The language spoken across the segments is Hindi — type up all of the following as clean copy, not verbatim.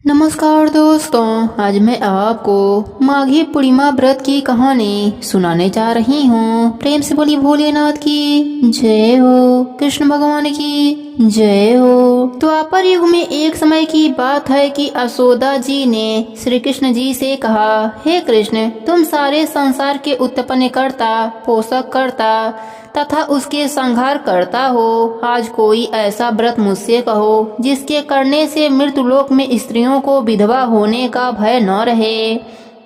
नमस्कार दोस्तों, आज मैं आपको माघी पूर्णिमा व्रत की कहानी सुनाने जा रही हूँ। प्रेम से बोली भोलेनाथ की जय हो, कृष्ण भगवान की जय हो। द्वापर युग में एक समय की बात है कि यशोदा जी ने श्री कृष्ण जी से कहा, हे कृष्ण, तुम सारे संसार के उत्पन्न करता, पोषक करता तथा उसके संहार करता हो। आज कोई ऐसा व्रत मुझसे कहो जिसके करने से मृत्यु लोक में स्त्रियों को विधवा होने का भय न रहे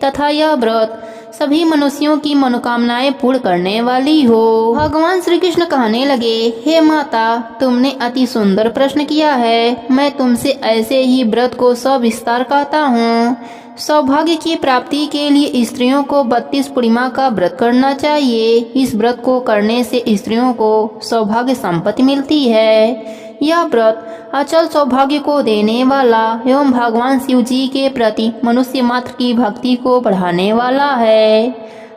तथा यह व्रत सभी मनुष्यों की मनोकामनाएं पूर्ण करने वाली हो। भगवान श्री कृष्ण कहने लगे, हे माता, तुमने अति सुंदर प्रश्न किया है। मैं तुमसे ऐसे ही व्रत को सविस्तार कहता हूँ। सौभाग्य की प्राप्ति के लिए स्त्रियों को 32 पूर्णिमा का व्रत करना चाहिए। इस व्रत को करने से स्त्रियों को सौभाग्य संपत्ति मिलती है। यह व्रत अचल सौभाग्य को देने वाला एवं भगवान शिव जी के प्रति मनुष्य मात्र की भक्ति को बढ़ाने वाला है।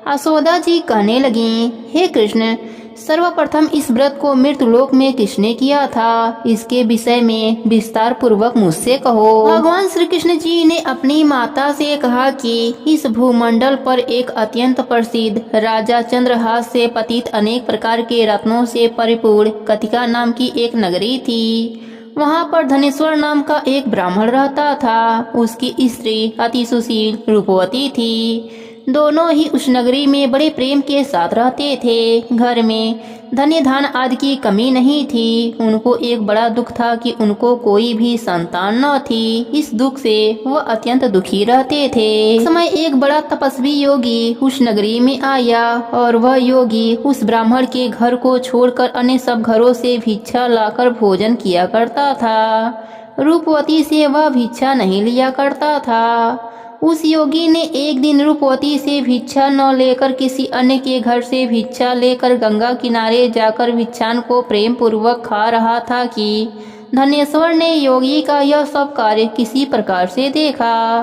यशोदा जी कहने लगी, हे कृष्ण, सर्वप्रथम इस व्रत को मृत्यु लोक में किसने किया था, इसके विषय में विस्तार पूर्वक मुझसे कहो। भगवान श्री कृष्ण जी ने अपनी माता से कहा कि इस भूमंडल पर एक अत्यंत प्रसिद्ध राजा चंद्रहास से पतित अनेक प्रकार के रत्नों से परिपूर्ण कतिका नाम की एक नगरी थी। वहाँ पर धनेश्वर नाम का एक ब्राह्मण रहता था। उसकी स्त्री अति सुशील रूपवती थी। दोनों ही उस नगरी में बड़े प्रेम के साथ रहते थे। घर में धन्य धान आदि की कमी नहीं थी। उनको एक बड़ा दुख था कि उनको कोई भी संतान न थी। इस दुख से वह अत्यंत दुखी रहते थे। इस समय एक बड़ा तपस्वी योगी उस नगरी में आया और वह योगी उस ब्राह्मण के घर को छोड़कर अन्य सब घरों से भिक्षा लाकर भोजन किया करता था। रूपवती से वह भिक्षा नहीं लिया करता था। उस योगी ने एक दिन रूपवती से भिक्षा न लेकर किसी अन्य के घर से भिक्षा लेकर गंगा किनारे जाकर भिक्षान को प्रेम पूर्वक खा रहा था कि धनेश्वर ने योगी का यह सब कार्य किसी प्रकार से देखा।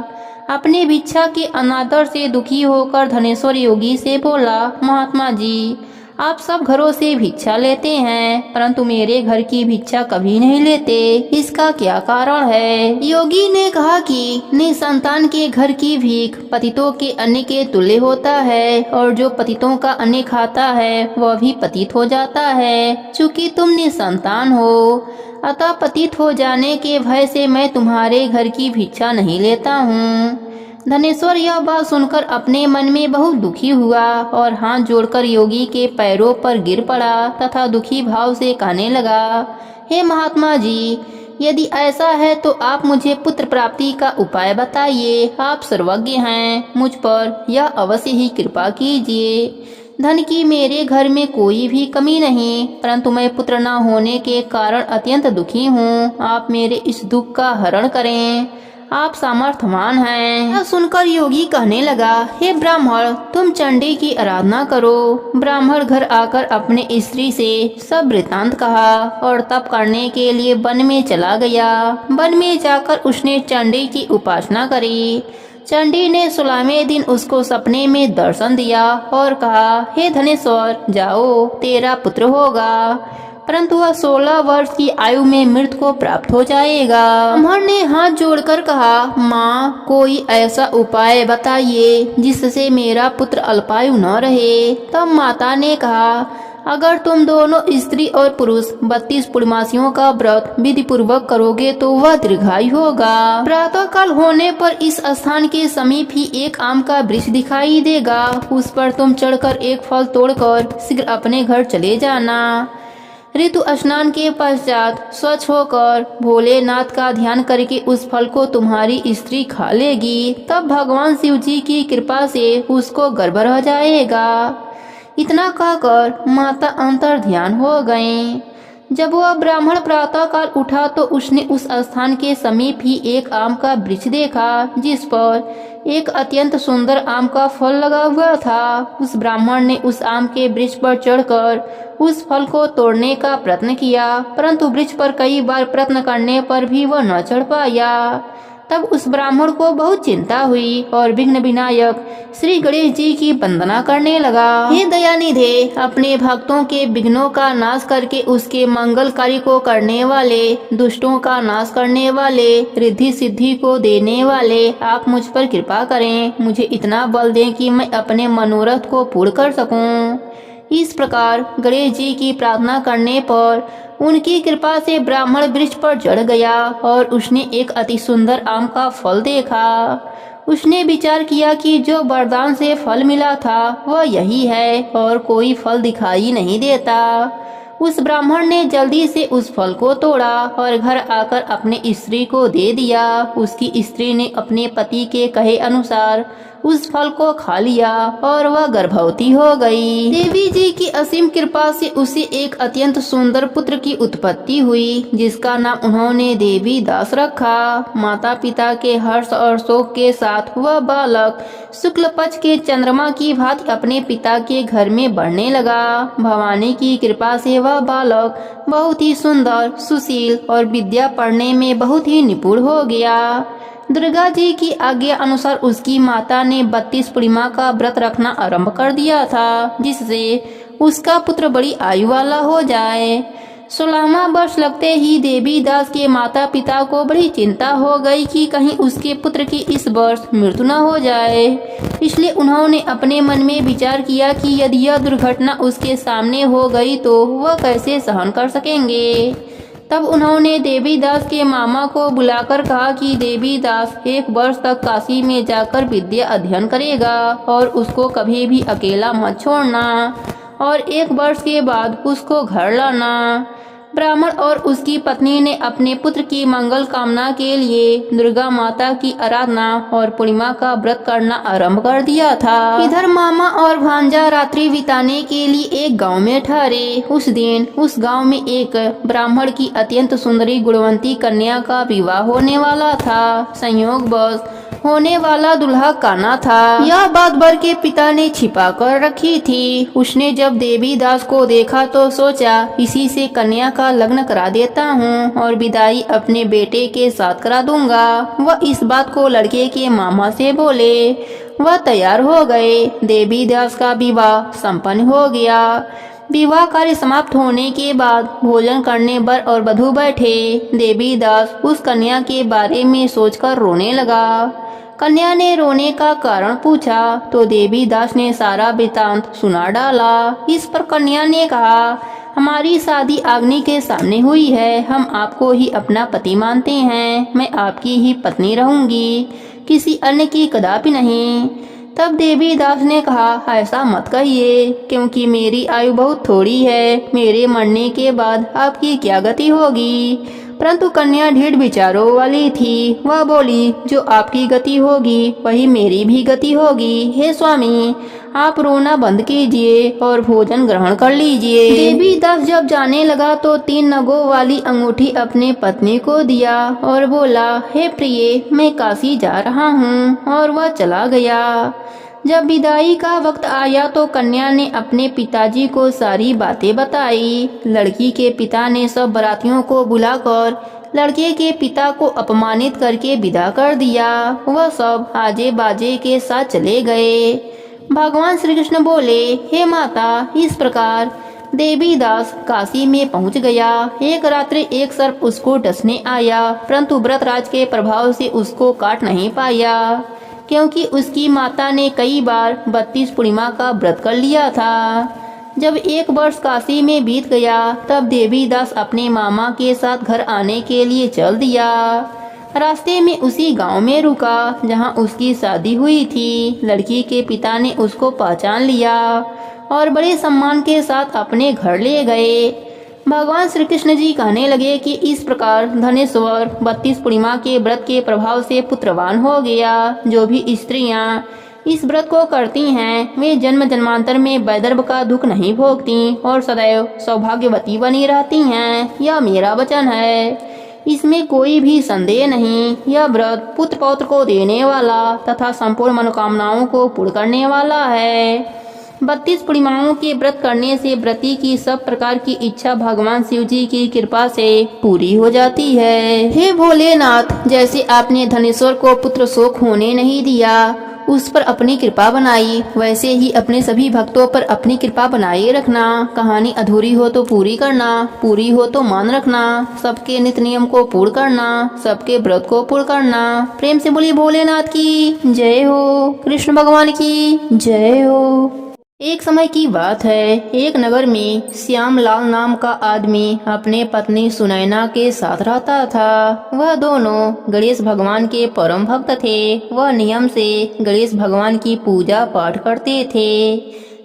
अपने भिक्षा के अनादर से दुखी होकर धनेश्वर योगी से बोला, महात्मा जी, आप सब घरों से भिक्षा लेते हैं परंतु मेरे घर की भिक्षा कभी नहीं लेते, इसका क्या कारण है? योगी ने कहा कि निसंतान के घर की भीख पतितों के अन्न के तुल्य होता है और जो पतितों का अन्न खाता है वह भी पतित हो जाता है। चूंकि तुम निसंतान हो अतः पतित हो जाने के भय से मैं तुम्हारे घर की भिक्षा नहीं लेता हूँ। धनेश्वर यह बात सुनकर अपने मन में बहुत दुखी हुआ और हाथ जोड़कर योगी के पैरों पर गिर पड़ा तथा दुखी भाव से कहने लगा, हे महात्मा जी, यदि ऐसा है तो आप मुझे पुत्र प्राप्ति का उपाय बताइए। आप सर्वज्ञ हैं, मुझ पर यह अवश्य ही कृपा कीजिए। धन की मेरे घर में कोई भी कमी नहीं परंतु मैं पुत्र न होने के कारण अत्यंत दुखी हूँ। आप मेरे इस दुख का हरण करें, आप सामर्थ्यवान हैं। यह सुनकर योगी कहने लगा, हे ब्राह्मण, तुम चंडी की आराधना करो। ब्राह्मण घर आकर अपने स्त्री से सब वृतांत कहा और तप करने के लिए वन में चला गया। वन में जाकर उसने चंडी की उपासना करी। चंडी ने 16वें दिन उसको सपने में दर्शन दिया और कहा, हे धनेश्वर, जाओ, तेरा पुत्र होगा परंतु वह 16 वर्ष की आयु में मृत्यु को प्राप्त हो जाएगा। ब्राह्मण ने हाथ जोड़कर कहा, माँ, कोई ऐसा उपाय बताइए जिससे मेरा पुत्र अल्पायु न रहे। तब माता ने कहा, अगर तुम दोनों स्त्री और पुरुष 32 पूर्णमासियों का व्रत विधि पूर्वक करोगे तो वह दीर्घायु होगा। प्रातः काल होने पर इस स्थान के समीप ही एक आम का वृक्ष दिखाई देगा। उस पर तुम चढ़कर एक फल तोड़कर शीघ्र अपने घर चले जाना। ऋतु स्नान के पश्चात स्वच्छ होकर भोलेनाथ का ध्यान करके उस फल को तुम्हारी स्त्री खा लेगी। तब भगवान शिव जी की कृपा से उसको गर्भ रह जाएगा। इतना कहकर माता अंतर ध्यान हो गईं। जब वह ब्राह्मण प्रातः काल उठा तो उसने उस स्थान के समीप ही एक आम का वृक्ष देखा जिस पर एक अत्यंत सुंदर आम का फल लगा हुआ था। उस ब्राह्मण ने उस आम के वृक्ष पर चढ़कर उस फल को तोड़ने का प्रयत्न किया परंतु वृक्ष पर कई बार प्रयत्न करने पर भी वह न चढ़ पाया। तब उस ब्राह्मण को बहुत चिंता हुई और विघ्न विनायक श्री गणेश जी की वंदना करने लगा। हे दयानिधे, अपने भक्तों के विघ्नों का नाश करके उसके मंगल कार्य को करने वाले, दुष्टों का नाश करने वाले, रिद्धि सिद्धि को देने वाले, आप मुझ पर कृपा करें। मुझे इतना बल दें कि मैं अपने मनोरथ को पूर्ण कर सकूं। इस प्रकार गणेश जी की प्रार्थना करने पर उनकी कृपा से ब्राह्मण वृक्ष पर चढ़ गया और उसने एक अति सुंदर आम का फल देखा। उसने विचार किया कि जो वरदान से फल मिला था वह यही है और कोई फल दिखाई नहीं देता। उस ब्राह्मण ने जल्दी से उस फल को तोड़ा और घर आकर अपने स्त्री को दे दिया। उसकी स्त्री ने अपने पति के कहे अनुसार उस फल को खा लिया और वह गर्भवती हो गई। देवी जी की असीम कृपा से उसे एक अत्यंत सुंदर पुत्र की उत्पत्ति हुई, जिसका नाम उन्होंने देवी दास रखा। माता पिता के हर्ष और शोक के साथ वह बालक शुक्ल पक्ष के चंद्रमा की भांति अपने पिता के घर में बढ़ने लगा। भवानी की कृपा से वह बालक बहुत ही सुंदर, सुशील और विद्या पढ़ने में बहुत ही निपुण हो गया। दुर्गा जी की आज्ञा अनुसार उसकी माता ने 32 पूर्णिमा का व्रत रखना आरंभ कर दिया था, जिससे उसका पुत्र बड़ी आयु वाला हो जाए। 16वां वर्ष लगते ही देवी दास के माता पिता को बड़ी चिंता हो गई कि कहीं उसके पुत्र की इस वर्ष मृत्यु न हो जाए। इसलिए उन्होंने अपने मन में विचार किया कि यदि यह दुर्घटना उसके सामने हो गई तो वह कैसे सहन कर सकेंगे। तब उन्होंने देवी दास के मामा को बुलाकर कहा कि देवी दास 1 वर्ष तक काशी में जाकर विद्या अध्ययन करेगा और उसको कभी भी अकेला मत छोड़ना और 1 वर्ष के बाद उसको घर लाना। ब्राह्मण और उसकी पत्नी ने अपने पुत्र की मंगल कामना के लिए दुर्गा माता की आराधना और पूर्णिमा का व्रत करना आरंभ कर दिया था। इधर मामा और भांजा रात्रि बिताने के लिए एक गांव में ठहरे। उस दिन उस गांव में एक ब्राह्मण की अत्यंत सुंदरी गुणवंती कन्या का विवाह होने वाला था। संयोगवश होने वाला दूल्हा काना था। यह बात वर के पिता ने छिपा कर रखी थी। उसने जब देवी दास को देखा तो सोचा इसी से कन्या का लग्न करा देता हूँ और विदाई अपने बेटे के साथ करा दूंगा। वह इस बात को लड़के के मामा से बोले। वह तैयार हो गए। देवी दास का विवाह संपन्न हो गया। विवाह कार्य समाप्त होने के बाद भोजन करने वर और वधू बैठे। देवी दास उस कन्या के बारे में सोचकर रोने लगा। कन्या ने रोने का कारण पूछा तो देवी दास ने सारा वृतांत सुना डाला। इस पर कन्या ने कहा, हमारी शादी अग्नि के सामने हुई है। हम आपको ही अपना पति मानते हैं। मैं आपकी ही पत्नी रहूंगी, किसी अन्य की कदापि नहीं। तब देवी दास ने कहा, ऐसा मत कहिए, क्योंकि मेरी आयु बहुत थोड़ी है। मेरे मरने के बाद आपकी क्या गति होगी। परंतु कन्या ढीठ विचारों वाली थी। वह बोली, जो आपकी गति होगी वही मेरी भी गति होगी। हे स्वामी, आप रोना बंद कीजिए और भोजन ग्रहण कर लीजिए। देवी दास जब जाने लगा तो 3 नगों वाली अंगूठी अपने पत्नी को दिया और बोला, हे प्रिय, मैं काशी जा रहा हूँ। और वह चला गया। जब विदाई का वक्त आया तो कन्या ने अपने पिताजी को सारी बातें बताई। लड़की के पिता ने सब बारातियों को बुलाकर लड़के के पिता को अपमानित करके विदा कर दिया। वह सब आजे बाजे के साथ चले गए। भगवान श्री कृष्ण बोले, हे माता, इस प्रकार देवी दास काशी में पहुंच गया। एक रात्रि एक सर्प उसको डसने आया, परंतु व्रतराज के प्रभाव से उसको काट नहीं पाया, क्योंकि उसकी माता ने कई बार 32 पूर्णिमा का व्रत कर लिया था। जब 1 वर्ष काशी में बीत गया तब देवी दास अपने मामा के साथ घर आने के लिए चल दिया। रास्ते में उसी गांव में रुका जहां उसकी शादी हुई थी। लड़की के पिता ने उसको पहचान लिया और बड़े सम्मान के साथ अपने घर ले गए। भगवान श्री कृष्ण जी कहने लगे कि इस प्रकार धनेश्वर 32 पूर्णिमा के व्रत के प्रभाव से पुत्रवान हो गया। जो भी स्त्रियां इस व्रत को करती हैं वे जन्म जन्मांतर में वैदर्भ का दुख नहीं भोगती और सदैव सौभाग्यवती बनी रहती हैं। यह मेरा वचन है, इसमें कोई भी संदेह नहीं। यह व्रत पुत्र पौत्र को देने वाला तथा संपूर्ण मनोकामनाओं को पूर्ण करने वाला है। 32 पूर्णिमाओं के व्रत करने से व्रती की सब प्रकार की इच्छा भगवान शिव जी की कृपा से पूरी हो जाती है। हे भोलेनाथ, जैसे आपने धनेश्वर को पुत्र शोक होने नहीं दिया, उस पर अपनी कृपा बनाई, वैसे ही अपने सभी भक्तों पर अपनी कृपा बनाए रखना। कहानी अधूरी हो तो पूरी करना, पूरी हो तो मान रखना, सबके नित्य नियम को पूर्ण करना, सबके व्रत को पूर्ण करना। प्रेम से बोलिए भोलेनाथ की जय हो, कृष्ण भगवान की जय हो। एक समय की बात है, एक नगर में श्यामलाल नाम का आदमी अपने पत्नी सुनैना के साथ रहता था। वह दोनों गणेश भगवान के परम भक्त थे। वह नियम से गणेश भगवान की पूजा पाठ करते थे।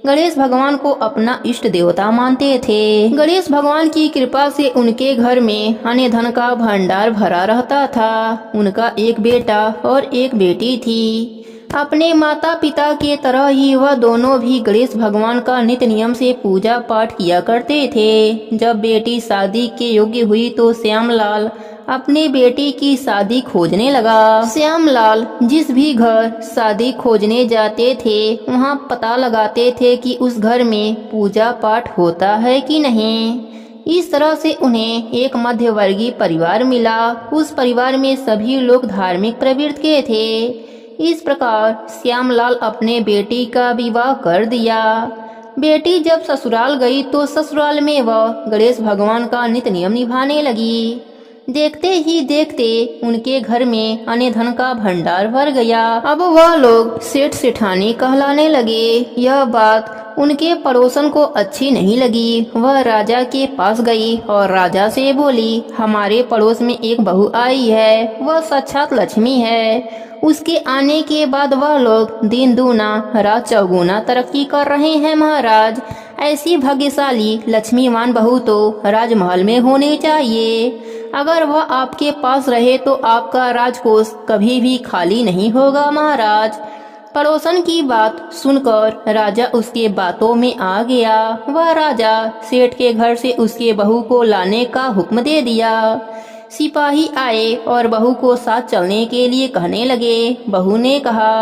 गणेश भगवान को अपना इष्ट देवता मानते थे। गणेश भगवान की कृपा से उनके घर में अन्न धन का भंडार भरा रहता था। उनका एक बेटा और एक बेटी थी। अपने माता पिता के तरह ही वह दोनों भी गणेश भगवान का नित्य नियम से पूजा पाठ किया करते थे। जब बेटी शादी के योग्य हुई तो श्यामलाल अपने बेटी की शादी खोजने लगा। श्यामलाल जिस भी घर शादी खोजने जाते थे वहां पता लगाते थे कि उस घर में पूजा पाठ होता है कि नहीं। इस तरह से उन्हें एक मध्यवर्गीय परिवार मिला। उस परिवार में सभी लोग धार्मिक प्रवृत्ति के थे। इस प्रकार श्यामलाल अपने बेटी का विवाह कर दिया। बेटी जब ससुराल गई तो ससुराल में वह गणेश भगवान का नित्य नियम निभाने लगी। देखते ही देखते उनके घर में अन्न धन का भंडार भर गया। अब वह लोग सेठ सेठानी कहलाने लगे। यह बात उनके पड़ोसन को अच्छी नहीं लगी। वह राजा के पास गई और राजा से बोली, हमारे पड़ोस में एक बहू आई है, वह साक्षात लक्ष्मी है। उसके आने के बाद वह लोग दिन दूना रात चौगुना तरक्की कर रहे हैं महाराज। ऐसी भाग्यशाली लक्ष्मीवान बहू तो राजमहल में होनी चाहिए। अगर वह आपके पास रहे तो आपका राजकोष कभी भी खाली नहीं होगा महाराज। पड़ोसन की बात सुनकर राजा उसके बातों में आ गया। वह राजा सेठ के घर से उसके बहू को लाने का हुक्म दे दिया। सिपाही आए और बहू को साथ चलने के लिए कहने लगे। बहू ने कहा,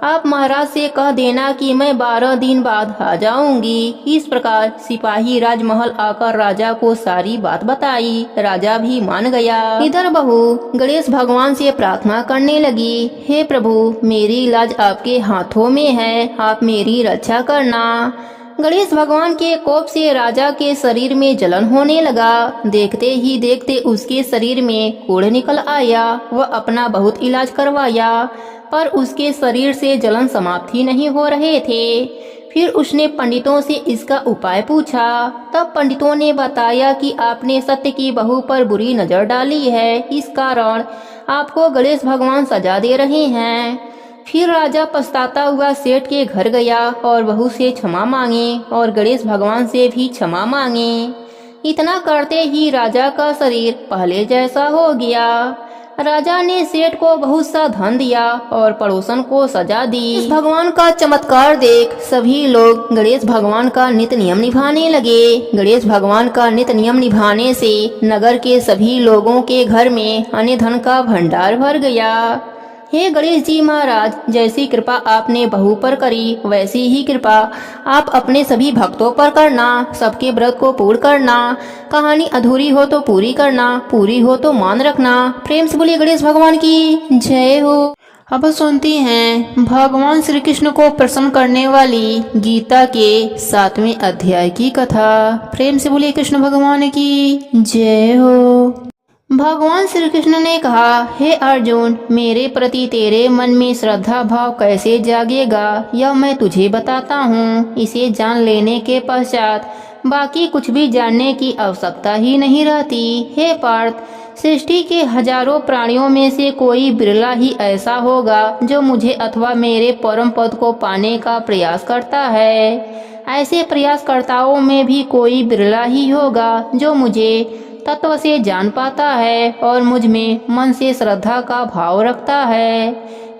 आप महाराज से कह देना कि मैं 12 दिन बाद आ जाऊंगी। इस प्रकार सिपाही राजमहल आकर राजा को सारी बात बताई। राजा भी मान गया। इधर बहू गणेश भगवान से प्रार्थना करने लगी, हे प्रभु, मेरी लाज आपके हाथों में है, आप मेरी रक्षा करना। गणेश भगवान के कोप से राजा के शरीर में जलन होने लगा। देखते ही देखते उसके शरीर में कोढ़ निकल आया। वह अपना बहुत इलाज करवाया पर उसके शरीर से जलन समाप्त ही नहीं हो रहे थे। फिर उसने पंडितों से इसका उपाय पूछा। तब पंडितों ने बताया कि आपने सत्य की बहू पर बुरी नजर डाली है, इस कारण आपको गणेश भगवान सजा दे रहे हैं। फिर राजा पछताता हुआ सेठ के घर गया और बहू से क्षमा मांगे और गणेश भगवान से भी क्षमा मांगे। इतना करते ही राजा का शरीर पहले जैसा हो गया। राजा ने सेठ को बहुत सा धन दिया और पड़ोसन को सजा दी। भगवान का चमत्कार देख सभी लोग गणेश भगवान का नित्य नियम निभाने लगे। गणेश भगवान का नित्य नियम निभाने से नगर के सभी लोगों के घर में अन्न धन का भंडार भर गया। हे गणेश जी महाराज, जैसी कृपा आपने बहू पर करी वैसी ही कृपा आप अपने सभी भक्तों पर करना। सबके व्रत को पूर्ण करना। कहानी अधूरी हो तो पूरी करना, पूरी हो तो मान रखना। प्रेम से बोलिए गणेश भगवान की जय हो। अब सुनते हैं भगवान श्री कृष्ण को प्रसन्न करने वाली गीता के 7वें अध्याय की कथा। प्रेम से बोलिए कृष्ण भगवान की जय हो। भगवान श्री कृष्ण ने कहा, हे अर्जुन, मेरे प्रति तेरे मन में श्रद्धा भाव कैसे जागेगा यह मैं तुझे बताता हूँ। इसे जान लेने के पश्चात बाकी कुछ भी जानने की आवश्यकता ही नहीं रहती। हे पार्थ, सृष्टि के हजारों प्राणियों में से कोई बिरला ही ऐसा होगा जो मुझे अथवा मेरे परम पद को पाने का प्रयास करता है। ऐसे प्रयासकर्ताओं में भी कोई बिरला ही होगा जो मुझे तत्व से जान पाता है और मुझ में मन से श्रद्धा का भाव रखता है।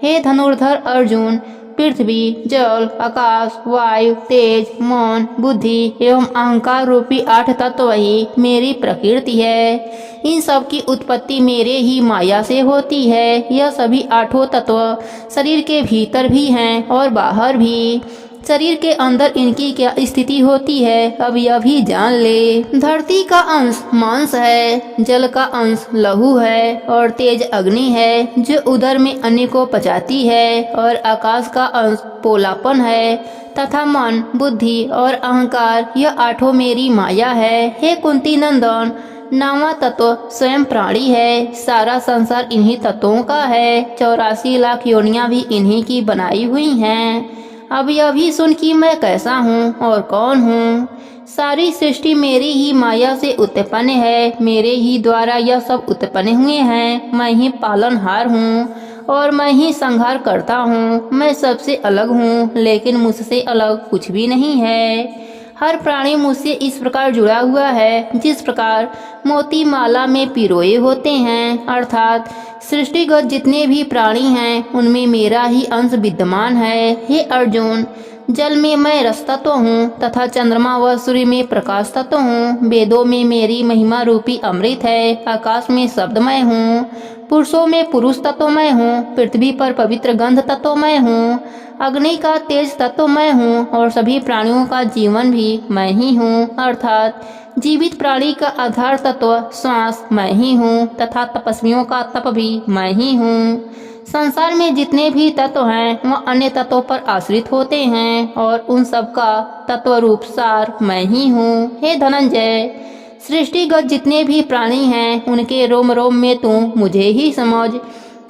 हे धनुर्धर अर्जुन, पृथ्वी, जल, आकाश, वायु, तेज, मन, बुद्धि एवं अहंकार रूपी 8 तत्व ही मेरी प्रकृति है। इन सब की उत्पत्ति मेरे ही माया से होती है। यह सभी 8 तत्व शरीर के भीतर भी हैं और बाहर भी। शरीर के अंदर इनकी क्या स्थिति होती है अब यह भी जान ले। धरती का अंश मांस है, जल का अंश लहू है और तेज अग्नि है जो उदर में अन्न को पचाती है, और आकाश का अंश पोलापन है तथा मन, बुद्धि और अहंकार यह आठों मेरी माया है। हे कुंती नंदन, नावा तत्व स्वयं प्राणी है, सारा संसार इन्हीं तत्वों का है, 84 लाख योनियां भी इन्हीं की बनाई हुई हैं। अब यह भी सुन कि मैं कैसा हूँ और कौन हूँ। सारी सृष्टि मेरी ही माया से उत्पन्न है, मेरे ही द्वारा यह सब उत्पन्न हुए हैं। मैं ही पालनहार हूँ और मैं ही संहार करता हूँ। मैं सबसे अलग हूँ, लेकिन मुझसे अलग कुछ भी नहीं है। हर प्राणी मुझसे इस प्रकार जुड़ा हुआ है जिस प्रकार मोती माला में पिरोए होते हैं, अर्थात सृष्टिगत जितने भी प्राणी हैं उनमें मेरा ही अंश विद्यमान है। हे अर्जुन, जल में मैं रस तत्व हूँ तथा चंद्रमा व सूर्य में प्रकाश तत्व हूँ। वेदों में मेरी महिमा रूपी अमृत है, आकाश में शब्दमय हूँ, पुरुषों में पुरुष तत्वमय हूँ, पृथ्वी पर पवित्र गंध तत्वमय हूँ, अग्नि का तेज तत्व मैं हूँ और सभी प्राणियों का जीवन भी मैं ही हूँ, अर्थात जीवित प्राणी का आधार तत्व श्वास मैं ही हूँ तथा तपस्वियों का तप भी मैं ही हूँ। संसार में जितने भी तत्व हैं वह अन्य तत्वों पर आश्रित होते हैं और उन सब का तत्व रूप सार मैं ही हूँ। हे धनंजय, सृष्टिगत जितने भी प्राणी हैं उनके रोम रोम में तू मुझे ही समझ।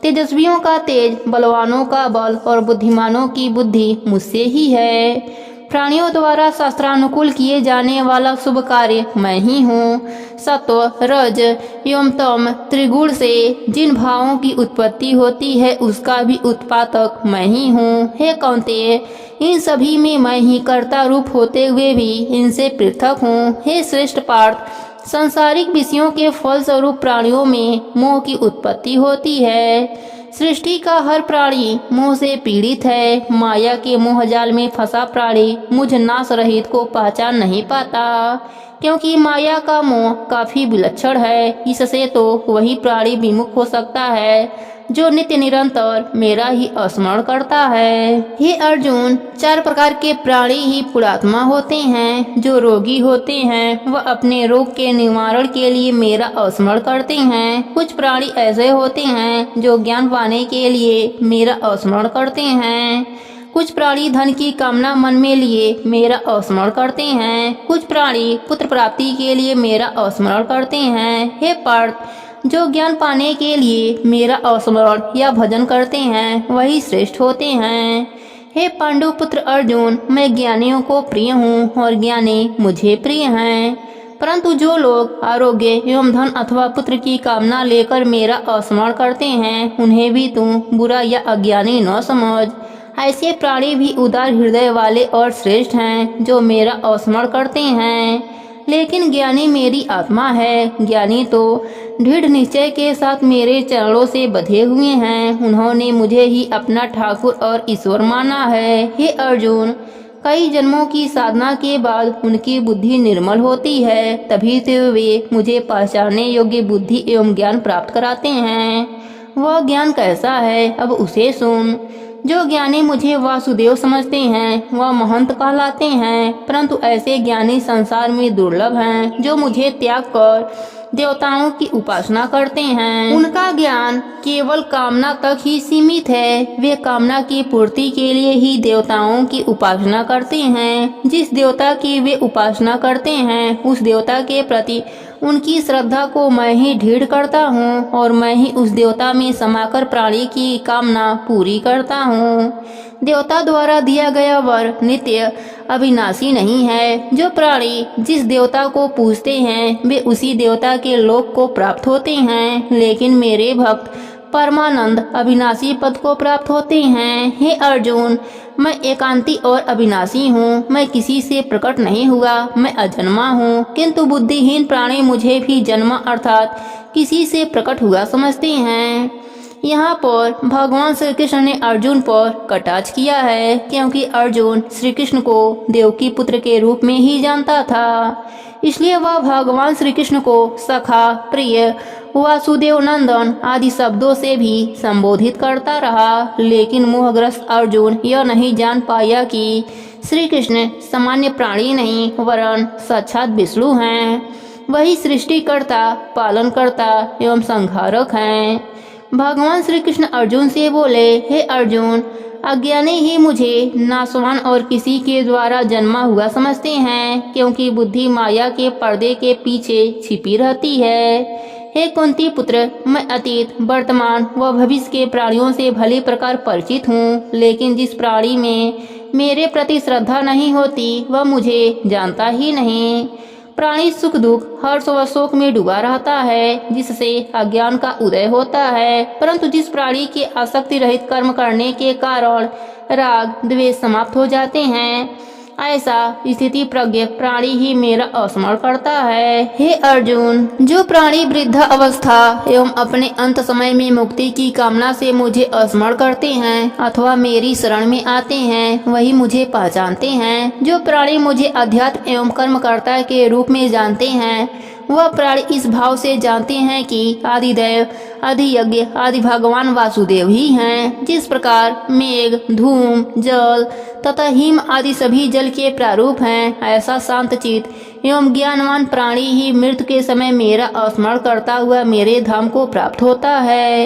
तेजस्वियों का तेज, बलवानों का बल और बुद्धिमानों की बुद्धि मुझसे ही है। प्राणियों द्वारा शास्त्रानुकूल किए जाने वाला शुभ कार्य मैं ही हूँ। सत्व, रज एवं तम त्रिगुण से जिन भावों की उत्पत्ति होती है उसका भी उत्पादक मैं ही हूँ। हे कौन्तेय, इन सभी में मैं ही कर्ता रूप होते हुए भी इनसे पृथक हूँ। हे श्रेष्ठ पार्थ, सांसारिक विषयों के फल स्वरूप प्राणियों में मोह की उत्पत्ति होती है। सृष्टि का हर प्राणी मोह से पीड़ित है। माया के मोह जाल में फंसा प्राणी मुझ नाश रहित को पहचान नहीं पाता, क्योंकि माया का मोह काफी विलक्षण है। इससे तो वही प्राणी विमुख हो सकता है जो नित्य निरंतर मेरा ही स्मरण करता है। हे अर्जुन, 4 प्रकार के प्राणी ही पुरात्मा होते हैं। जो रोगी होते हैं वह अपने रोग के निवारण के लिए मेरा स्मरण करते हैं। कुछ प्राणी ऐसे होते हैं जो ज्ञान पाने के लिए मेरा स्मरण करते हैं। कुछ प्राणी धन की कामना मन में लिए मेरा स्मरण करते हैं। कुछ प्राणी पुत्र प्राप्ति के लिए मेरा स्मरण करते हैं। हे पार्थ, जो ज्ञान पाने के लिए मेरा स्मरण या भजन करते हैं वही श्रेष्ठ होते हैं। हे पांडु पुत्र अर्जुन, मैं ज्ञानियों को प्रिय हूँ और ज्ञानी मुझे प्रिय हैं, परंतु जो लोग आरोग्य एवं धन अथवा पुत्र की कामना लेकर मेरा स्मरण करते हैं उन्हें भी तू बुरा या अज्ञानी न समझ। ऐसे प्राणी भी उदार हृदय वाले और श्रेष्ठ हैं जो मेरा स्मरण करते हैं। लेकिन ज्ञानी मेरी आत्मा है। ज्ञानी तो दृढ़ निश्चय के साथ मेरे चरणों से बंधे हुए हैं। उन्होंने मुझे ही अपना ठाकुर और ईश्वर माना है। हे अर्जुन, कई जन्मों की साधना के बाद उनकी बुद्धि निर्मल होती है, तभी तो वे मुझे पहचानने योग्य बुद्धि एवं ज्ञान प्राप्त कराते हैं। वह ज्ञान कैसा है अब उसे सुन। जो ज्ञानी मुझे वासुदेव समझते हैं वह महंत कहलाते हैं, परंतु ऐसे ज्ञानी संसार में दुर्लभ हैं जो मुझे त्याग कर देवताओं की उपासना करते हैं। उनका ज्ञान केवल कामना तक ही सीमित है। वे कामना की पूर्ति के लिए ही देवताओं की उपासना करते हैं। जिस देवता की वे उपासना करते हैं उस देवता के प्रति उनकी श्रद्धा को मैं ही दृढ़ करता हूँ और मैं ही उस देवता में समाकर प्राणी की कामना पूरी करता हूँ। देवता द्वारा दिया गया वर नित्य अविनाशी नहीं है। जो प्राणी जिस देवता को पूजते हैं वे उसी देवता के लोक को प्राप्त होते हैं, लेकिन मेरे भक्त परमानंद अविनाशी पद को प्राप्त होते हैं। हे अर्जुन, मैं एकांती और अविनाशी हूँ। मैं किसी से प्रकट नहीं हुआ, मैं अजन्मा हूँ, किंतु बुद्धिहीन प्राणी मुझे भी जन्मा अर्थात किसी से प्रकट हुआ समझते हैं। यहाँ पर भगवान श्री कृष्ण ने अर्जुन पर कटाक्ष किया है, क्योंकि अर्जुन श्री कृष्ण को देवकी पुत्र के रूप में ही जानता था। इसलिए वह भगवान श्री कृष्ण को सखा, प्रिय, वासुदेव नंदन आदि शब्दों से भी संबोधित करता रहा। लेकिन मोहग्रस्त अर्जुन यह नहीं जान पाया कि श्री कृष्ण सामान्य प्राणी नहीं वरन साक्षात विष्णु हैं। वही सृष्टिकर्ता, पालनकर्ता एवं संहारक हैं। भगवान श्री कृष्ण अर्जुन से बोले, हे अर्जुन, अज्ञानी ही मुझे नासवान और किसी के द्वारा जन्मा हुआ समझते हैं, क्योंकि बुद्धि माया के पर्दे के पीछे छिपी रहती है। हे कुंती पुत्र, मैं अतीत, वर्तमान व भविष्य के प्राणियों से भली प्रकार परिचित हूँ, लेकिन जिस प्राणी में मेरे प्रति श्रद्धा नहीं होती वह मुझे जानता ही नहीं। प्राणी सुख दुख, हर्ष व शोक में डूबा रहता है, जिससे अज्ञान का उदय होता है। परंतु जिस प्राणी के आसक्ति रहित कर्म करने के कारण राग द्वेष समाप्त हो जाते हैं, ऐसा स्थिति प्रज्ञ प्राणी ही मेरा स्मरण करता है। हे अर्जुन, जो प्राणी वृद्धा अवस्था एवं अपने अंत समय में मुक्ति की कामना से मुझे स्मरण करते हैं अथवा मेरी शरण में आते हैं, वही मुझे पहचानते हैं। जो प्राणी मुझे अध्यात्म एवं कर्मकर्ता के रूप में जानते हैं, वह प्राणी इस भाव से जानते हैं कि आदिदेव, आदियज्ञ, आदि भगवान वासुदेव ही हैं। जिस प्रकार मेघ, धूम, जल तथा हिम आदि सभी जल के प्रारूप हैं, ऐसा शांतचित्त एवं ज्ञानवान प्राणी ही मृत्यु के समय मेरा स्मरण करता हुआ मेरे धाम को प्राप्त होता है।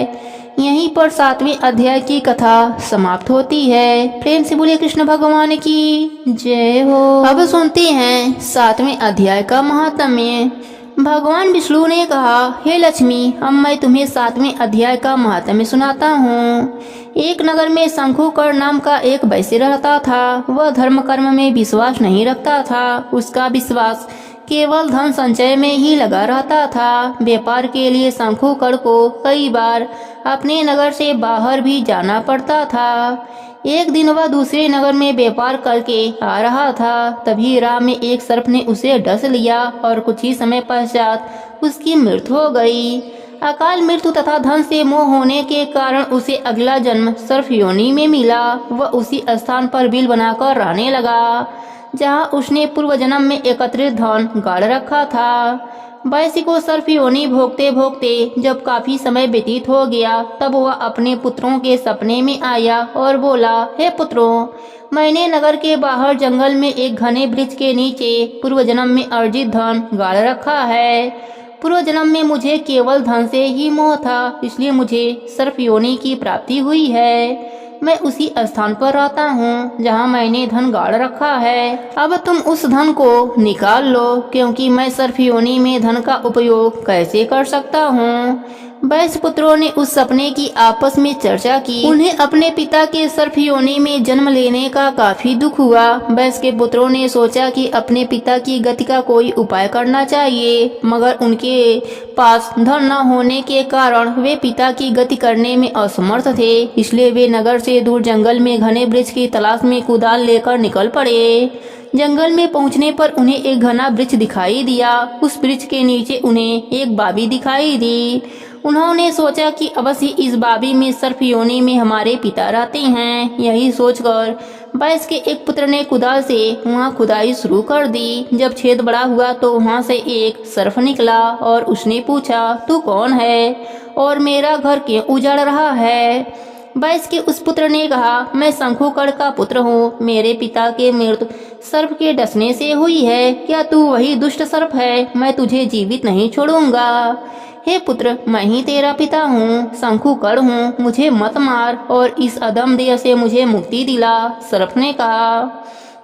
यहीं पर 7वें अध्याय की कथा समाप्त होती है। प्रेम से बोलिए कृष्ण भगवान की जय हो। अब सुनते हैं 7वें अध्याय का महात्म्य। भगवान विष्णु ने कहा, हे लक्ष्मी, अब मैं तुम्हें 7वें अध्याय का महात्म्य सुनाता हूँ। एक नगर में शंखुकर्ण नाम का एक वैश्य रहता था। वह धर्म कर्म में विश्वास नहीं रखता था। उसका विश्वास केवल धन संचय में ही लगा रहता था। व्यापार के लिए शंखुकर्ण को कई बार अपने नगर से बाहर भी जाना पड़ता था। एक दिन वह दूसरे नगर में व्यापार करके आ रहा था। तभी राह में एक सर्प ने उसे डस लिया और कुछ ही समय पश्चात उसकी मृत्यु हो गई। अकाल मृत्यु तथा धन से मोह होने के कारण उसे अगला जन्म सर्प योनि में मिला। वह उसी स्थान पर बिल बनाकर रहने लगा जहाँ उसने पूर्व जन्म में एकत्रित धन गाड़ रखा था। वैश्य को सर्प योनि भोगते भोगते जब काफी समय व्यतीत हो गया, तब वह अपने पुत्रों के सपने में आया और बोला, हे पुत्रों, मैंने नगर के बाहर जंगल में एक घने वृक्ष के नीचे पूर्व जन्म में अर्जित धन गाड़ रखा है। पूर्व जन्म में मुझे केवल धन से ही मोह था, इसलिए मुझे सर्प योनि की प्राप्ति हुई है। मैं उसी स्थान पर रहता हूँ जहाँ मैंने धन गाड़ रखा है। अब तुम उस धन को निकाल लो, क्योंकि मैं सर्प योनि में धन का उपयोग कैसे कर सकता हूँ। वैश्य पुत्रों ने उस सपने की आपस में चर्चा की। उन्हें अपने पिता के सर्प योनि में जन्म लेने का काफी दुख हुआ। वैश्य के पुत्रों ने सोचा कि अपने पिता की गति का कोई उपाय करना चाहिए, मगर उनके पास धन न होने के कारण वे पिता की गति करने में असमर्थ थे। इसलिए वे नगर से दूर जंगल में घने वृक्ष की तलाश में कुदाल लेकर निकल पड़े। जंगल में पहुंचने पर उन्हें एक घना वृक्ष दिखाई दिया। उस वृक्ष के नीचे उन्हें एक बाबी दिखाई दी। उन्होंने सोचा कि अवश्य इस बाबी में सर्प योनि में हमारे पिता रहते हैं। यही सोचकर वैश्य के एक पुत्र ने कुदाल से वहां खुदाई शुरू कर दी। जब छेद बड़ा हुआ तो वहां से एक सर्प निकला और उसने पूछा, तू कौन है और मेरा घर क्यों उजाड़ रहा है। वैश्य के उस पुत्र ने कहा, मैं शंखुकर्ण का पुत्र हूँ। मेरे पिता के मृत्यु सर्प के डसने से हुई है। क्या तू वही दुष्ट सर्प है? मैं तुझे जीवित नहीं छोड़ूंगा। हे पुत्र, मैं ही तेरा पिता हूँ, शंखुकर्ण हूँ। मुझे मत मार और इस अधम देह से मुझे मुक्ति दिला, सर्प ने कहा।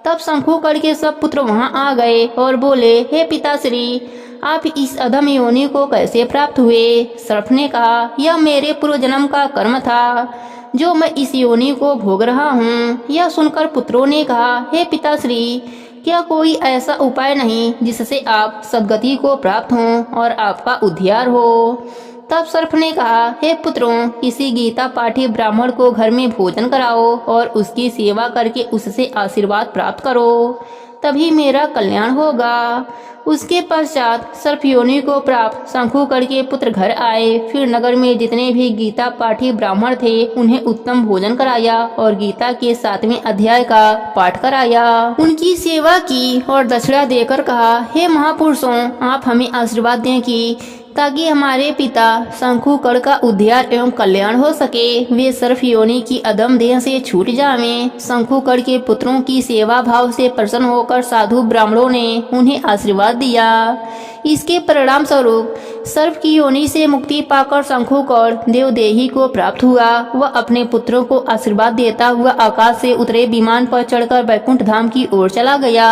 तब शंखुकर्ण के सब पुत्र वहां आ गए और बोले, हे पिताश्री, आप इस अधम योनि को कैसे प्राप्त हुए? सर्प ने कहा, यह मेरे पूर्व जन्म का कर्म था जो मैं इस योनि को भोग रहा हूँ। यह सुनकर पुत्रों ने कहा, हे पिताश्री, क्या कोई ऐसा उपाय नहीं जिससे आप सद्गति को प्राप्त हों और आपका उद्धार हो? तब सर्प ने कहा, हे पुत्रों, किसी गीता पाठी ब्राह्मण को घर में भोजन कराओ और उसकी सेवा करके उससे आशीर्वाद प्राप्त करो, तभी मेरा कल्याण होगा। उसके पश्चात सर्प योनि को प्राप्त शंखुकर्ण के पुत्र घर आए। फिर नगर में जितने भी गीता पाठी ब्राह्मण थे उन्हें उत्तम भोजन कराया और गीता के 7वें अध्याय का पाठ कराया। उनकी सेवा की और दक्षिणा देकर कहा, हे महापुरुषों, आप हमें आशीर्वाद दें कि ताकि हमारे पिता शंकुकर्ण का उद्धार एवं कल्याण हो सके। वे सर्प योनि की अदम देह से छूट जावें। शंकुकर्ण के पुत्रों की सेवा भाव से प्रसन्न होकर साधु ब्राह्मणों ने उन्हें आशीर्वाद दिया। इसके परिणाम स्वरूप सर्प की योनि से मुक्ति पाकर शंकुकर्ण देवदेही को प्राप्त हुआ। वह अपने पुत्रों को आशीर्वाद देता हुआ आकाश से उतरे विमान पर चढ़कर वैकुंठ धाम की ओर चला गया।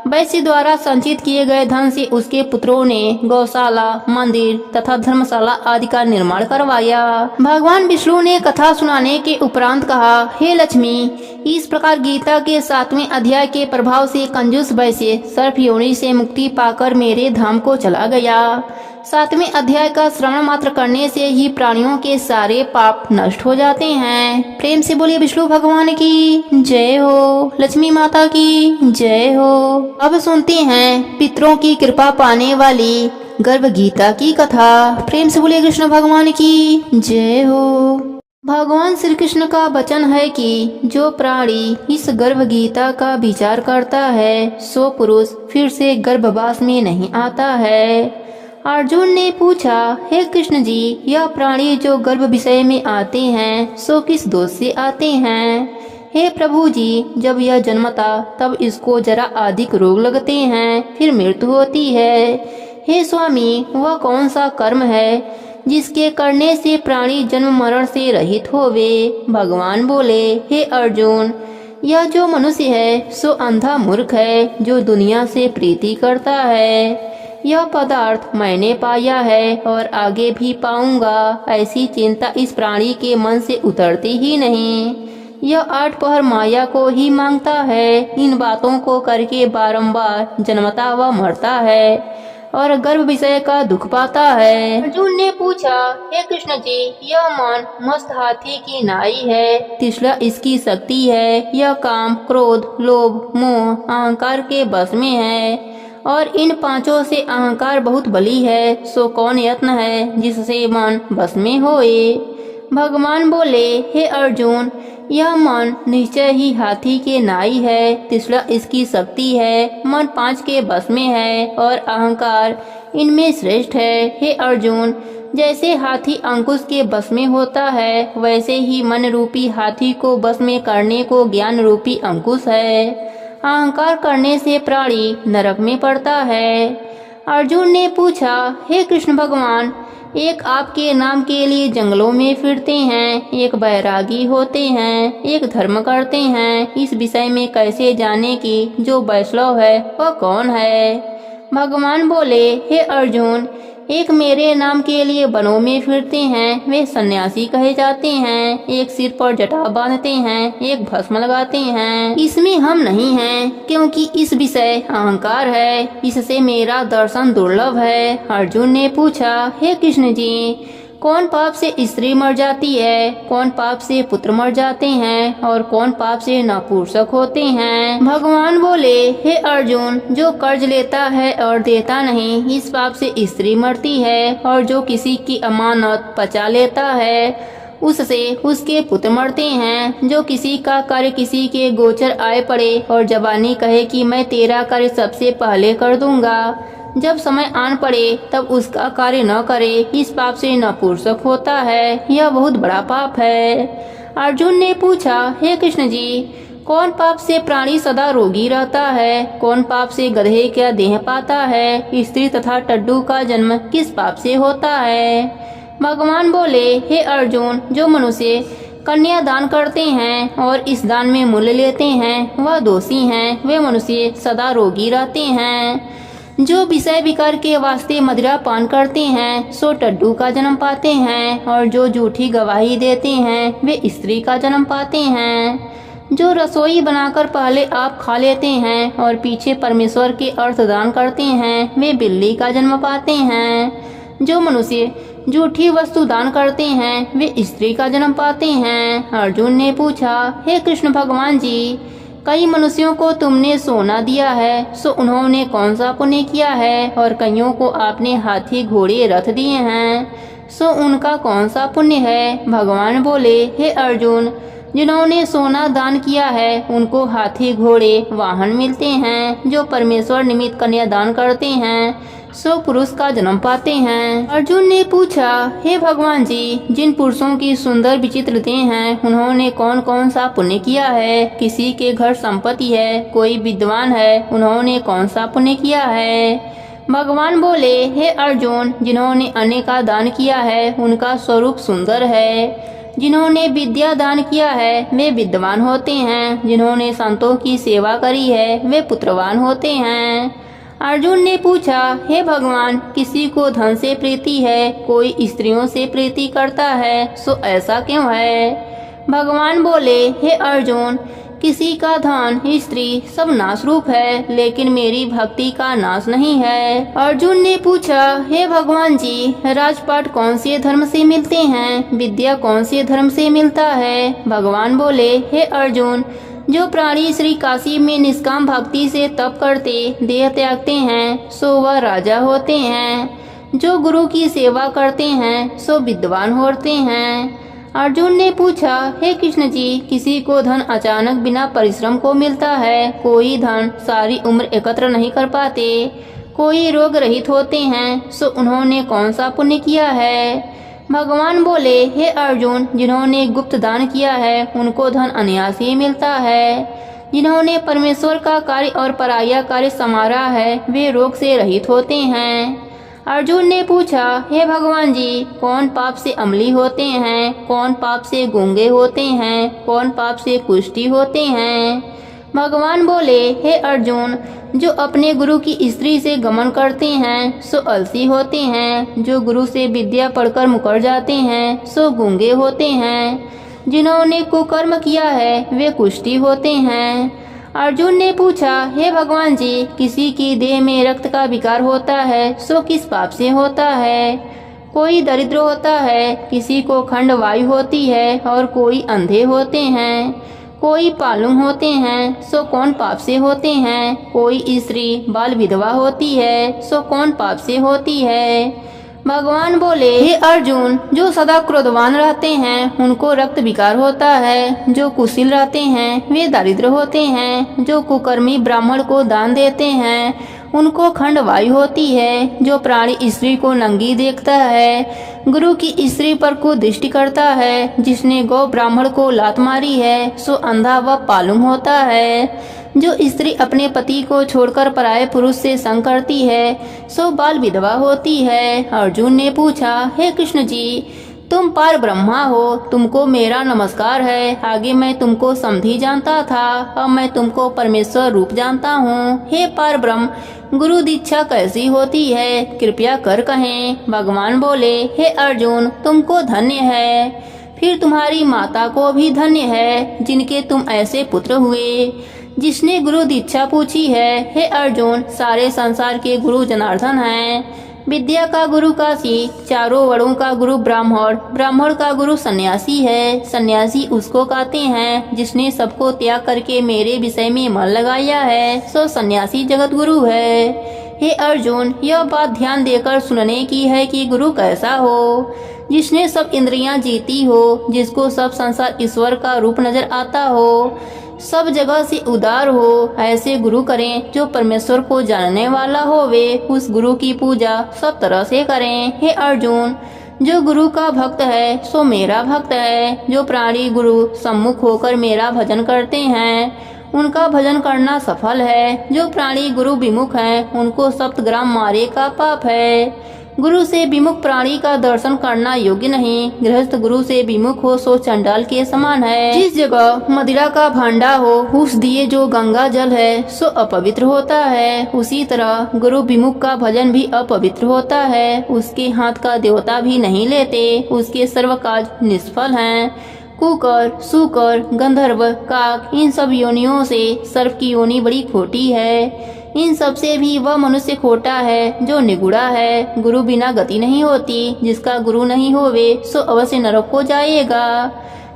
वैश्य द्वारा संचित किए गए धन से उसके पुत्रों ने गौशाला, मंदिर तथा धर्मशाला आदि का निर्माण करवाया। भगवान विष्णु ने कथा सुनाने के उपरांत कहा, हे लक्ष्मी, इस प्रकार गीता के 7वें अध्याय के प्रभाव से कंजूस वैश्य सर्प योनि से मुक्ति पाकर मेरे धाम को चला गया। 7वें अध्याय का श्रवण मात्र करने से ही प्राणियों के सारे पाप नष्ट हो जाते हैं। प्रेम से बोलिए विष्णु भगवान की जय हो, लक्ष्मी माता की जय हो। अब सुनते हैं पितरों की कृपा पाने वाली गर्भ गीता की कथा। प्रेम से बोलिए कृष्ण भगवान की जय हो। भगवान श्री कृष्ण का वचन है कि जो प्राणी इस गर्भ गीता का विचार करता है सो पुरुष फिर से गर्भवास में नहीं आता है। अर्जुन ने पूछा, हे कृष्ण जी, यह प्राणी जो गर्भ विषय में आते हैं सो किस दोष से आते हैं? हे प्रभु जी, जब यह जन्मता तब इसको जरा अधिक रोग लगते हैं, फिर मृत्यु होती है। हे स्वामी, वह कौन सा कर्म है जिसके करने से प्राणी जन्म मरण से रहित होवे? भगवान बोले, हे अर्जुन, यह जो मनुष्य है सो अंधा मूर्ख है जो दुनिया से प्रीति करता है। यह पदार्थ मैंने पाया है और आगे भी पाऊंगा, ऐसी चिंता इस प्राणी के मन से उतरती ही नहीं। यह 8 पहर माया को ही मांगता है। इन बातों को करके बारंबार जन्मता व मरता है और गर्भ विषय का दुख पाता है। अर्जुन ने पूछा, हे कृष्ण जी, यह मन मस्त हाथी की नाई है, तीसरा इसकी शक्ति है। यह काम, क्रोध, लोभ, मोह, अहंकार के बस में है और इन 5 से अहंकार बहुत बली है। सो कौन यत्न है जिससे मन बस में होए? भगवान बोले, हे अर्जुन, यह मन निश्चय ही हाथी के नाई है, तीसरा इसकी शक्ति है। मन 5 के बस में है और अहंकार इनमें श्रेष्ठ है। हे अर्जुन, जैसे हाथी अंकुश के बस में होता है वैसे ही मन रूपी हाथी को बस में करने को ज्ञान रूपी अंकुश है। अहंकार करने से प्राणी नरक में पड़ता है। अर्जुन ने पूछा, हे कृष्ण भगवान, एक आपके नाम के लिए जंगलों में फिरते हैं, एक बैरागी होते हैं, एक धर्म करते हैं। इस विषय में कैसे जाने कि जो वैष्णव है वह कौन है? भगवान बोले, हे अर्जुन, एक मेरे नाम के लिए वनों में फिरते हैं, वे सन्यासी कहे जाते हैं। एक सिर पर जटा बांधते हैं, एक भस्म लगाते हैं। इसमें हम नहीं हैं, क्योंकि इस विषय अहंकार है, इससे मेरा दर्शन दुर्लभ है। अर्जुन ने पूछा, हे कृष्ण जी, कौन पाप से स्त्री मर जाती है, कौन पाप से पुत्र मर जाते हैं और कौन पाप से नपुंसक होते हैं? भगवान बोले, हे अर्जुन, जो कर्ज लेता है और देता नहीं, इस पाप से स्त्री मरती है। और जो किसी की अमानत पचा लेता है उससे उसके पुत्र मरते हैं। जो किसी का कार्य किसी के गोचर आए पड़े और जबानी कहे कि मैं तेरा कार्य सबसे पहले कर दूंगा, जब समय आन पड़े तब उसका कार्य न करे, इस पाप से नपुंसक होता है। यह बहुत बड़ा पाप है। अर्जुन ने पूछा, हे कृष्ण जी, कौन पाप से प्राणी सदा रोगी रहता है, कौन पाप से गधे का देह पाता है, स्त्री तथा टड्डू का जन्म किस पाप से होता है? भगवान बोले, हे अर्जुन, जो मनुष्य कन्या दान करते हैं और इस दान में मूल्य लेते हैं वह दोषी हैं। वे मनुष्य सदा रोगी रहते हैं। जो विषय विकार के वास्ते मदिरा पान करते हैं सो टड्डू का जन्म पाते हैं और जो झूठी गवाही देते हैं वे स्त्री का जन्म पाते हैं। जो रसोई बनाकर पहले आप खा लेते हैं और पीछे परमेश्वर के अर्थ दान करते हैं वे बिल्ली का जन्म पाते हैं। जो मनुष्य झूठी वस्तु दान करते हैं वे स्त्री का जन्म पाते हैं। अर्जुन ने पूछा, हे कृष्ण भगवान जी, कई मनुष्यों को तुमने सोना दिया है, सो उन्होंने कौन सा पुण्य किया है? और कईयों को आपने हाथी घोड़े रथ दिए हैं, सो उनका कौन सा पुण्य है? भगवान बोले, हे अर्जुन, जिन्होंने सोना दान किया है उनको हाथी घोड़े वाहन मिलते हैं। जो परमेश्वर निमित्त कन्या दान करते हैं सो पुरुष का जन्म पाते हैं। अर्जुन ने पूछा, हे भगवान जी, जिन पुरुषों की सुंदर विचित्र देह हैं, उन्होंने कौन कौन सा पुण्य किया है? किसी के घर संपत्ति है, कोई विद्वान है, उन्होंने कौन सा पुण्य किया है? भगवान बोले, हे अर्जुन, जिन्होंने अन्न का दान किया है उनका स्वरूप सुंदर है। जिन्होंने विद्या दान किया है वे विद्वान होते हैं। जिन्होंने संतों की सेवा करी है वे पुत्रवान होते हैं। अर्जुन ने पूछा, हे भगवान, किसी को धन से प्रीति है, कोई स्त्रियों से प्रीति करता है, सो ऐसा क्यों है? भगवान बोले, हे अर्जुन, किसी का धन, स्त्री सब नाश रूप है, लेकिन मेरी भक्ति का नाश नहीं है। अर्जुन ने पूछा, हे भगवान जी, राजपाट कौन से धर्म से मिलते हैं? विद्या कौन से धर्म से मिलता है? भगवान बोले, हे अर्जुन, जो प्राणी श्री काशी में निष्काम भक्ति से तप करते, देह त्यागते हैं, सो वह राजा होते हैं। जो गुरु की सेवा करते हैं सो विद्वान होते हैं। अर्जुन ने पूछा, हे कृष्ण जी, किसी को धन अचानक बिना परिश्रम को मिलता है, कोई धन सारी उम्र एकत्र नहीं कर पाते, कोई रोग रहित होते हैं, सो उन्होंने कौन सा पुण्य किया है? भगवान बोले, हे अर्जुन, जिन्होंने गुप्त दान किया है उनको धन अनायास ही मिलता है। जिन्होंने परमेश्वर का कार्य और पराया कार्य संवारा है वे रोग से रहित होते हैं। अर्जुन ने पूछा, हे भगवान जी, कौन पाप से अमली होते हैं, कौन पाप से गूंगे होते हैं, कौन पाप से कुष्ठी होते हैं? भगवान बोले, हे अर्जुन, जो अपने गुरु की स्त्री से गमन करते हैं सो अलसी होते हैं। जो गुरु से विद्या पढ़कर मुकर जाते हैं सो गूंगे होते हैं। जिन्होंने कुकर्म किया है वे कुष्ठी होते हैं। अर्जुन ने पूछा, हे भगवान जी, किसी की देह में रक्त का विकार होता है सो किस पाप से होता है? कोई दरिद्र होता है, किसी को खंड वायु होती है और कोई अंधे होते हैं, कोई पालुंग होते हैं सो कौन पाप से होते हैं? कोई स्त्री बाल विधवा होती है सो कौन पाप से होती है? भगवान बोले, हे अर्जुन, जो सदा क्रोधवान रहते हैं उनको रक्त विकार होता है। जो कुशील रहते हैं वे दरिद्र होते हैं। जो कुकर्मी ब्राह्मण को दान देते हैं उनको खंड वायु होती है। जो प्राणी स्त्री को नंगी देखता है, गुरु की स्त्री पर कुदृष्टि करता है, जिसने गौ ब्राह्मण को लात मारी है सो अंधा व पालुंग होता है। जो स्त्री अपने पति को छोड़कर पराये पुरुष से संग करती है सो बाल विधवा होती है। अर्जुन ने पूछा, हे कृष्ण जी, तुम पार ब्रह्मा हो, तुमको मेरा नमस्कार है। आगे मैं तुमको समधी जानता था, अब मैं तुमको परमेश्वर रूप जानता हूँ। हे पार ब्रह्म, गुरु दीक्षा कैसी होती है, कृपया कर कहें। भगवान बोले, हे अर्जुन, तुमको धन्य है, फिर तुम्हारी माता को भी धन्य है, जिनके तुम ऐसे पुत्र हुए, जिसने गुरु दीक्षा पूछी है। हे अर्जुन, सारे संसार के गुरु जनार्दन हैं। विद्या का गुरु काशी, चारों वर्णों का गुरु ब्राह्मण, ब्राह्मण का गुरु सन्यासी है। सन्यासी उसको कहते हैं जिसने सबको त्याग करके मेरे विषय में मन लगाया है, सो सन्यासी जगत गुरु है। हे अर्जुन, यह बात ध्यान देकर सुनने की है कि गुरु कैसा हो, जिसने सब इंद्रियां जीती हो, जिसको सब संसार ईश्वर का रूप नजर आता हो, सब जगह से उदार हो। ऐसे गुरु करें जो परमेश्वर को जानने वाला होवे। उस गुरु की पूजा सब तरह से करें। हे अर्जुन, जो गुरु का भक्त है सो मेरा भक्त है। जो प्राणी गुरु सम्मुख होकर मेरा भजन करते हैं उनका भजन करना सफल है। जो प्राणी गुरु विमुख हैं उनको सप्तग्राम मारे का पाप है। गुरु से विमुख प्राणी का दर्शन करना योग्य नहीं। गृहस्थ गुरु से विमुख हो सो चंडाल के समान है। जिस जगह मदिरा का भांडा हो उस दिए जो गंगा जल है सो अपवित्र होता है। उसी तरह गुरु विमुख का भजन भी अपवित्र होता है। उसके हाथ का देवता भी नहीं लेते, उसके सर्व काज निष्फल हैं। कुकर, सूकर, गंधर्व, काक, इन सब योनियों से सर्प की योनि बड़ी खोटी है। इन सब से भी वह मनुष्य खोटा है जो निगुड़ा है। गुरु बिना गति नहीं होती। जिसका गुरु नहीं होवे सो अवश्य नरक को जाएगा।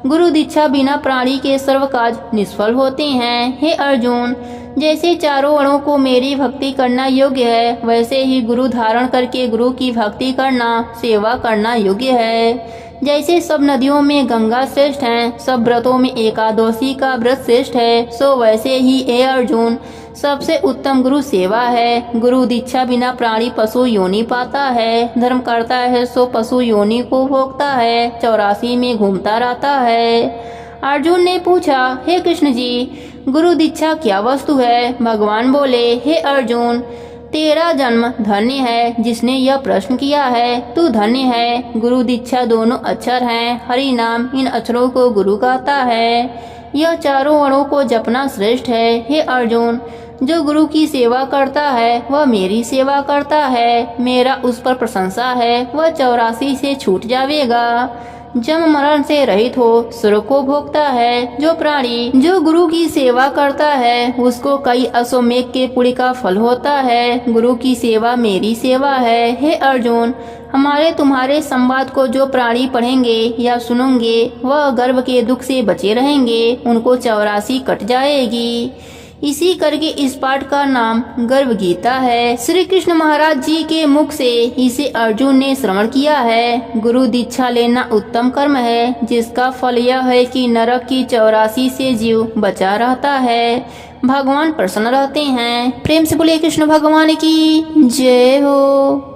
गुरु दीक्षा बिना प्राणी के सर्व काज निष्फल होते हैं। हे अर्जुन, जैसे चारों वर्णों को मेरी भक्ति करना योग्य है, वैसे ही गुरु धारण करके गुरु की भक्ति करना, सेवा करना योग्य है। जैसे सब नदियों में गंगा श्रेष्ठ है, सब व्रतों में एकादशी का व्रत श्रेष्ठ है, सो वैसे ही हे अर्जुन सबसे उत्तम गुरु सेवा है। गुरु दीक्षा बिना प्राणी पशु योनि पाता है, धर्म करता है सो पशु योनि को भोगता है, 84 में घूमता रहता है। अर्जुन ने पूछा, हे कृष्ण जी गुरु दीक्षा क्या वस्तु है? भगवान बोले, हे अर्जुन तेरा जन्म धन्य है जिसने यह प्रश्न किया है, तू धन्य है। गुरु दीक्षा दोनों अक्षर हैं, हरि नाम इन अक्षरों को गुरु कहता है। यह चारों वर्णों को जपना श्रेष्ठ है। हे अर्जुन जो गुरु की सेवा करता है वह मेरी सेवा करता है, मेरा उस पर प्रशंसा है, वह 84 से छूट जावेगा, जन्म मरण से रहित हो स्वर्ग को भोगता है। जो प्राणी जो गुरु की सेवा करता है उसको कई अश्वमेघ के पुण्य का फल होता है। गुरु की सेवा मेरी सेवा है। हे अर्जुन हमारे तुम्हारे संवाद को जो प्राणी पढ़ेंगे या सुनेंगे वह गर्भ के दुख से बचे रहेंगे, उनको 84 कट जाएगी। इसी करके इस पाठ का नाम गर्भ गीता है। श्री कृष्ण महाराज जी के मुख से इसे अर्जुन ने श्रवण किया है। गुरु दीक्षा लेना उत्तम कर्म है, जिसका फल यह है कि नरक की 84 से जीव बचा रहता है, भगवान प्रसन्न रहते हैं। प्रेम से बोले कृष्ण भगवान की जय हो।